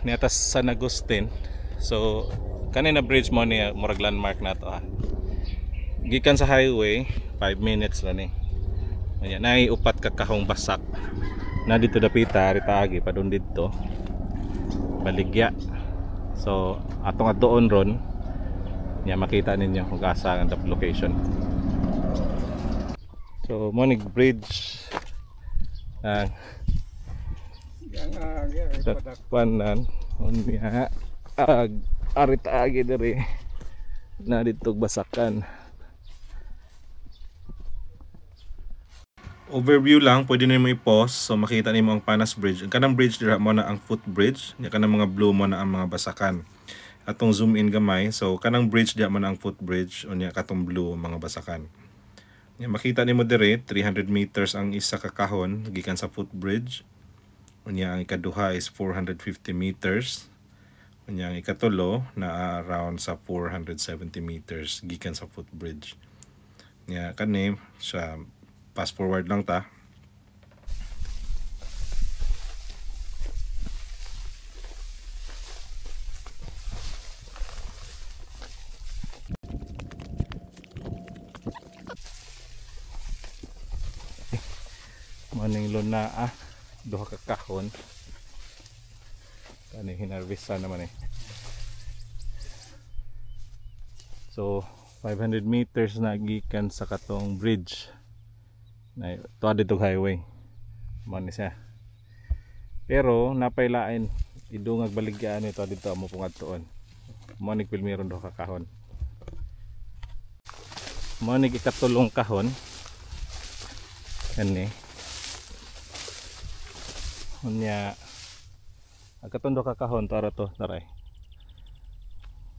niatas San Agustin. So kanina bridge mo niya murag landmark na to ha. Gikan sa highway 5 minutes lang eh. Ayan, naiupat ka kahong basak. Na dito dapita rita agi padun dito. Baligya. So atong atoon ron niya makita ninyo kung asa ang location. So Monig Bridge takpanan unya arita agi diri na dito basakan. Overview lang, pwede na mo i-pause so makita nimo ang Panas Bridge. Ang kanang bridge dira mo na ang footbridge, nya kanang mga blue mo na ang mga basakan. Atong zoom in gamay, so kanang bridge dira mo na ang footbridge unya katong blue mga basakan. Nya makita nimo dire 300 meters ang isa ka kahon gikan sa footbridge. Unya ang ikaduha is 450 meters. Unya ang ikatulo na around sa 470 meters gikan sa footbridge. Nya kani sa fast forward lang ta. Maning luna duha ka kahon. Kani hinarvesta naman eh. So 500 meters na gikan sa katong bridge. Na tuwa dito highway. Mani siya. Pero napailain idungag baligyan ito dito amo pong adtoon. Monig pilmeron duha ka kahon. Monig ikatulong kahon. Kani unya agkatondo ka kahon tara to taray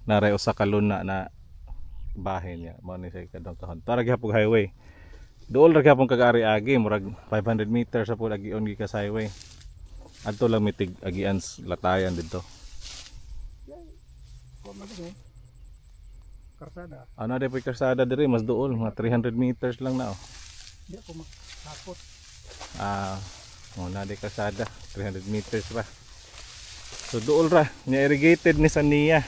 naray usa ka luna na bahin niya mo ni sa kadong kahon tara gyapon highway duol ra gyapon kag-ari agi murag 500 meters sa pud agion gi ka sa highway adto lang mitig agian latayan dito karsada ana de pay karsada diri mas duol mga 300 meters lang na di ako makapot na di kasada 300 meters pa so duol ra niya irrigated ni Sania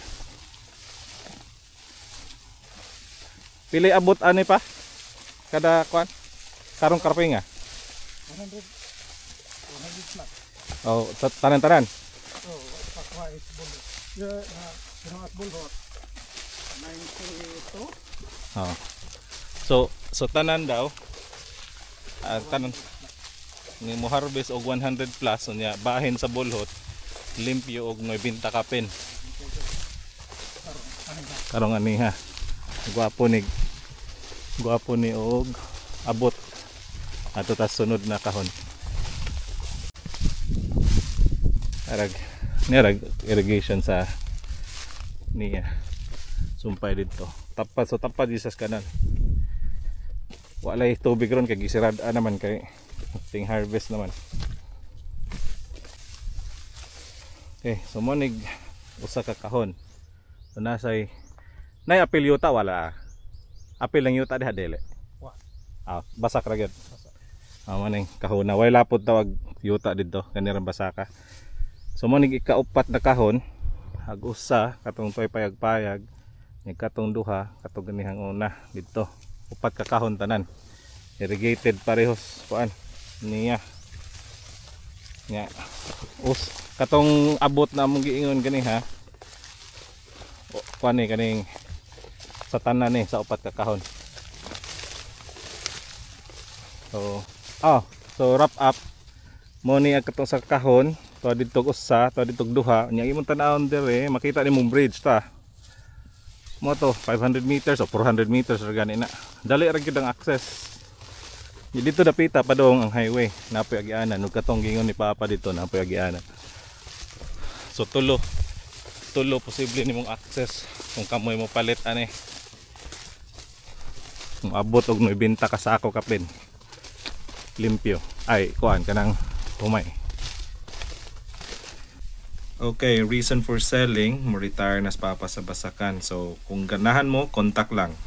pilay abot ani pa kada kwan karong karpinga 100 flat oh tanan pakwa is bullet na bullet 92 so tanan daw tanan ni mo harvest og 100 plus unya bahin sa bulhot limpyo og 90 kapin karong ani ha gwapo ni og abot ato ta sunod na kahon arag irrigation sa niya sumpay dito tapad so tapad isas kanan walay tubig ron kay gisirada naman kay ting harvest naman. Okay, so monig usa ka kahon. So nasay nay apil yuta wala. Apil lang yuta diha dili. Wa. Basak ra gyud. Maning kahon na way lapod tawag yuta didto kanirang basaka. So monig ikaupat na kahon ag usa katong toy payag-payag nig katong duha katong ganihang una didto. Upat ka kahon tanan. Irrigated parehos kuan niya katong abot na mong giingon gani ha kuan ni kaning sa tanan ni sa upat ka kahon so wrap up mo ni katong sa kahon to didto usa to didto duha nya imong tan-awon dire makita nimong bridge ta mo to 500 meters o 400 meters ra gani na dali ra gyud ang access. Dito dapita pa dong ang highway napoy agianan ug katong gingon ni Papa dito napoy agianan. So tulo posible nimong access kung kamoy mo palit ani. Kung abot og 90 ka sako kapin. Limpyo. Ay kuan kanang humay. Okay, reason for selling, mo retire na Papa sa Basakan. So kung ganahan mo, contact lang.